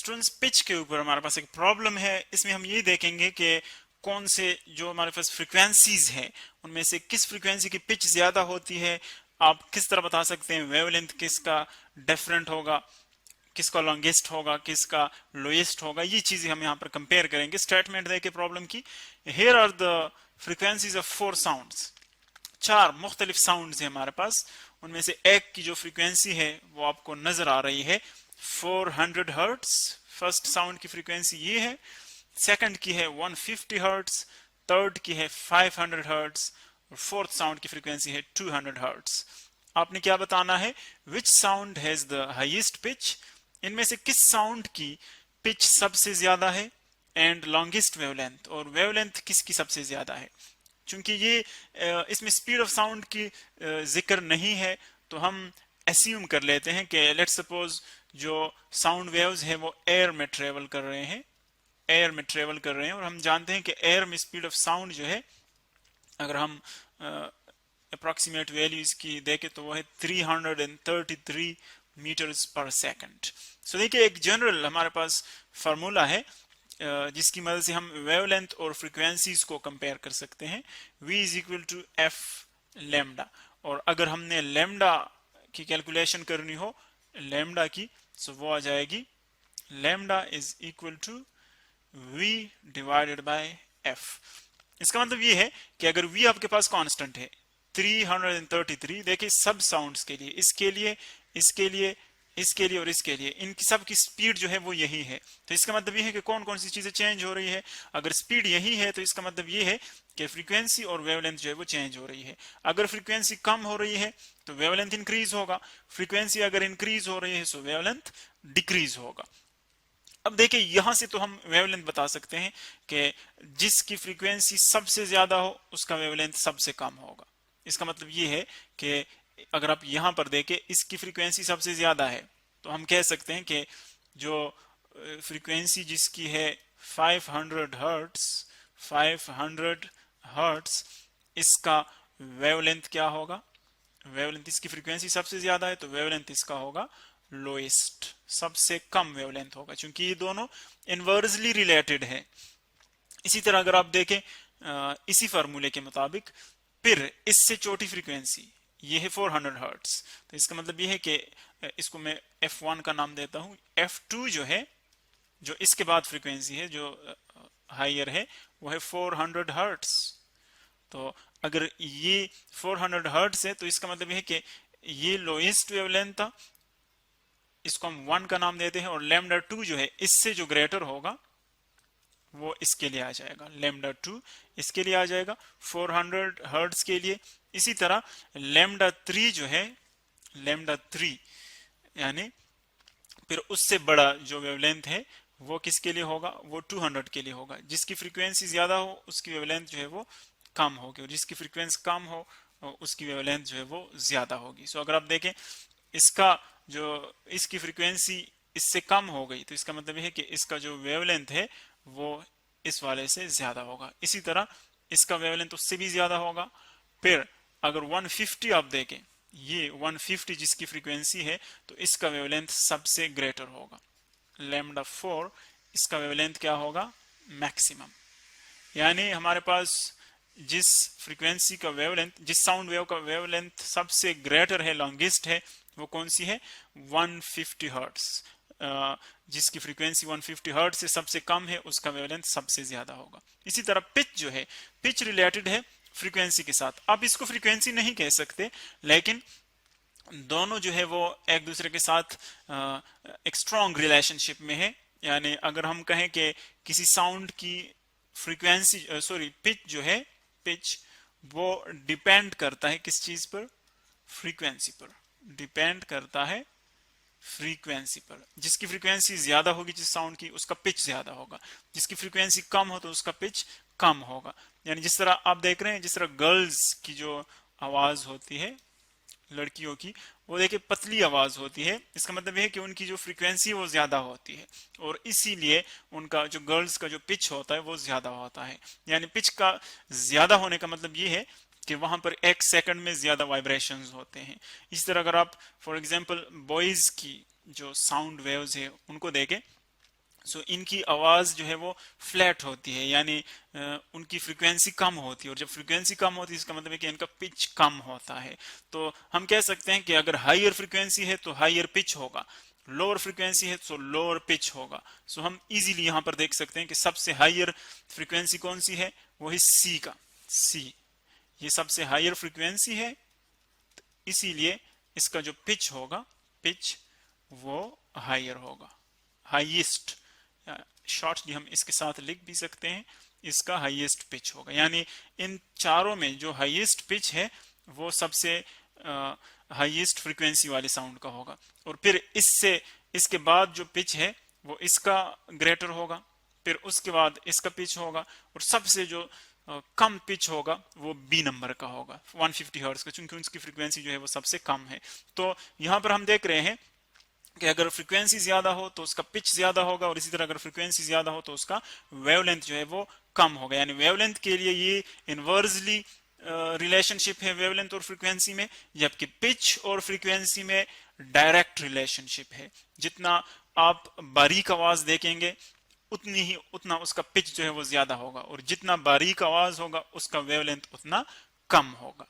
Students pitch के ऊपर हमारे पास एक प्रॉब्लम है। इसमें हम ये देखेंगे कि कौन से जो हमारे पास फ्रीक्वेंसीज हैं उनमें से किस फ्रीक्वेंसी की पिच ज्यादा होती है। आप किस तरह बता सकते हैं वेवलेंथ किसका डिफरेंट होगा, किसका लॉन्गेस्ट होगा, किसका लोएस्ट होगा। ये चीजें हम यहाँ पर कंपेयर करेंगे स्टेटमेंट दे के प्रॉब्लम की। Here are the frequencies of 4 sounds. 4 मुख्तलिफ साउंड्स हैं हमारे पास। उनमें से एक की जो फ्रीक्वेंसी है वो आपको नजर आ रही है 400 हर्ट्स। फर्स्ट साउंड की फ्रीक्वेंसी ये है। सेकंड की है 150 हर्ट्स। थर्ड की है 500 हर्ट्स। और फोर्थ साउंड की फ्रीक्वेंसी है 200 हर्ट्स। आपने क्या बताना है, विच sound has the highest pitch. इनमें से किस साउंड की पिच सबसे ज्यादा है एंड लॉन्गेस्ट वेवलेंथ, और वेवलेंथ किसकी सबसे ज्यादा है। चूंकि ये इसमें स्पीड ऑफ साउंड की जिक्र नहीं है तो हम एस्यूम कर लेते हैं कि लेट्स सपोज जो साउंड वेव्स है वो एयर में ट्रेवल कर रहे हैं, एयर में ट्रेवल कर रहे हैं। और हम जानते हैं कि एयर में स्पीड ऑफ साउंड जो है, अगर हम अप्रोक्सीमेट वैल्यूज की देखें तो वो है 333 मीटर्स पर सेकंड। सो देखिए एक जनरल हमारे पास फार्मूला है जिसकी मदद से हम वेवलेंथ और फ्रीक्वेंसीज को कंपेयर कर सकते हैं। v is equal to f lambda. और अगर हमने लेमडा की कैलकुलेशन करनी हो लेमडा की, सो वो आ जाएगी lambda is equal to v divided by f। इसका मतलब ये है कि अगर v आपके पास कांस्टेंट है 333, देखिए सब साउंड्स के लिए, इसके लिए, इसके लिए, इसके लिए और इसके लिए, इनकी सब की स्पीड जो है वो यही है। तो इसका मतलब ये है कि कौन कौन सी चीजें चेंज हो रही है। अगर स्पीड यही है तो इसका मतलब ये है कि फ्रीक्वेंसी और वेवलेंथ जो है वो चेंज हो रही है। अगर फ्रीक्वेंसी कम हो रही है तो वेवलेंथ इंक्रीज होगा, फ्रीक्वेंसी अगर इंक्रीज हो रही है तो वेवलेंथ डिक्रीज होगा। अब देखिए यहां से तो हम वेवलेंथ बता सकते हैं कि जिसकी फ्रीक्वेंसी सबसे ज्यादा हो उसका वेवलेंथ सबसे कम होगा। इसका मतलब ये है कि अगर आप यहां पर देखें इसकी फ्रीक्वेंसी सबसे ज्यादा है तो हम कह सकते हैं कि जो फ्रीक्वेंसी जिसकी है 500 हर्ट्स, 500 हर्ट्स, इसका वेवलेंथ क्या होगा। वेवलेंथ, इसकी फ्रीक्वेंसी सबसे ज्यादा है तो वेवलेंथ इसका होगा लोएस्ट, सबसे कम वेवलेंथ होगा, क्योंकि ये दोनों इनवर्सली रिलेटेड है। इसी तरह अगर आप देखें इसी फार्मूले के मुताबिक, फिर इससे छोटी फ्रीक्वेंसी ये है 400 हर्ट्स, तो इसका मतलब ये है कि इसको मैं F1 का नाम देता हूं। F2 जो है, जो इसके बाद फ्रीक्वेंसी है जो हायर है, वो है 400 हर्ट्स। तो अगर ये 400 हर्ट्स है तो इसका मतलब ये है कि ये लोएस्ट वेवलेंथ था, इसको हम 1 का नाम देते हैं। और लैम्डा 2 जो है इससे जो ग्रेटर होगा वो इसके लिए आ जाएगा, लैम्डा 2 इसके लिए आ जाएगा 400 हर्ट्ज के लिए। इसी तरह लैम्डा 3 जो है, लैम्डा 3 यानी फिर उससे बड़ा जो वेवलेंथ है वो किसके लिए होगा, वो 200 के लिए होगा। जिसकी फ्रीक्वेंसी ज्यादा हो उसकी वेवलेंथ जो है वो कम होगी, और जिसकी फ्रीक्वेंसी कम हो उसकी वेवलेंथ जो है वो ज्यादा होगी। सो अगर आप देखें इसका जो, इसकी फ्रीक्वेंसी इससे कम हो गई तो इसका मतलब है कि इसका जो वेवलेंथ है वो इस वाले से ज्यादा होगा। इसी तरह इसका वेवलेंथ उससे भी ज्यादा होगा। फिर अगर 150 आप देखें, ये 150 जिसकी फ्रीक्वेंसी है तो इसका वेवलेंथ सबसे ग्रेटर होगा, लैम्डा 4, इसका वेवलेंथ क्या होगा, मैक्सिमम। यानी हमारे पास जिस फ्रीक्वेंसी का वेवलेंथ, जिस साउंड वेव का वेवलेंथ सबसे ग्रेटर है, लॉन्गेस्ट है, वो कौन सी है, 150 हर्ट्स। जिसकी फ्रीक्वेंसी 150 हर्ट्ज से सबसे कम है उसका वेवलेंथ सबसे ज्यादा होगा। इसी तरह पिच जो है, पिच रिलेटेड है फ्रीक्वेंसी के साथ। आप इसको फ्रीक्वेंसी नहीं कह सकते, लेकिन दोनों जो है वो एक दूसरे के साथ एक स्ट्रॉन्ग रिलेशनशिप में है। यानी अगर हम कहें कि किसी साउंड की फ्रीक्वेंसी, सॉरी पिच जो है, पिच वो डिपेंड करता है किस चीज पर, फ्रीक्वेंसी पर डिपेंड करता है, फ्रीक्वेंसी पर। जिसकी फ्रीक्वेंसी ज्यादा होगी जिस साउंड की उसका पिच ज्यादा होगा, जिसकी फ्रीक्वेंसी कम हो तो उसका पिच कम होगा। यानी जिस तरह आप देख रहे हैं, जिस तरह गर्ल्स की जो आवाज होती है लड़कियों की, वो देखिए पतली आवाज होती है, इसका मतलब है कि उनकी जो फ्रीक्वेंसी है वो ज्यादा होती है, और इसीलिए उनका जो गर्ल्स का जो पिच होता है वो ज्यादा होता है। यानी पिच का ज्यादा होने का मतलब ये है कि वहां पर एक सेकंड में ज्यादा वाइब्रेशंस होते हैं। इस तरह अगर आप फॉर एग्जांपल बॉयज की जो साउंड वेव्स है उनको देखें, सो इनकी आवाज जो है वो फ्लैट होती है, यानी उनकी फ्रीक्वेंसी कम होती है, और जब फ्रीक्वेंसी कम होती है इसका मतलब है कि इनका पिच कम होता है। तो हम कह सकते हैं कि अगर हाइयर फ्रीक्वेंसी है तो हाइयर पिच होगा, लोअर फ्रीक्वेंसी है तो लोअर पिच होगा। सो हम इजीली यहां पर देख सकते हैं कि सबसे हाइयर फ्रीक्वेंसी कौन सी है, वो है सी का, सी, ये सबसे हाइयर फ्रीक्वेंसी है, इसीलिए इसका जो पिच होगा, पिच वो हाइयर होगा, हाईएस्ट, शॉर्टली हम इसके साथ लिख भी सकते हैं, इसका हाईएस्ट पिच होगा। यानी इन चारों में जो हाईएस्ट पिच है वो सबसे हाईएस्ट फ्रीक्वेंसी वाले साउंड का होगा, और फिर इससे इसके बाद जो पिच है वो इसका ग्रेटर होगा, फिर उसके बाद इसका पिच होगा, और सबसे जो कम पिच होगा वो बी नंबर का होगा 150 हर्ट्ज का, क्योंकि उसकी फ्रीक्वेंसी जो है वो सबसे कम है। तो यहां पर हम देख रहे हैं कि अगर फ्रीक्वेंसी ज्यादा हो तो उसका पिच ज्यादा होगा, और इसी तरह अगर फ्रीक्वेंसी ज्यादा हो तो उसका वेवलेंथ जो है वो कम होगा। यानी वेवलेंथ के लिए ये इनवर्सली रिलेशनशिप है वेवलेंथ और फ्रीक्वेंसी में, जबकि पिच और फ्रीक्वेंसी में डायरेक्ट रिलेशनशिप है। जितना आप बारीक आवाज देखेंगे उतना उसका पिच जो है वो ज्यादा होगा, और जितना बारीक आवाज होगा उसका वेवलेंथ उतना कम होगा।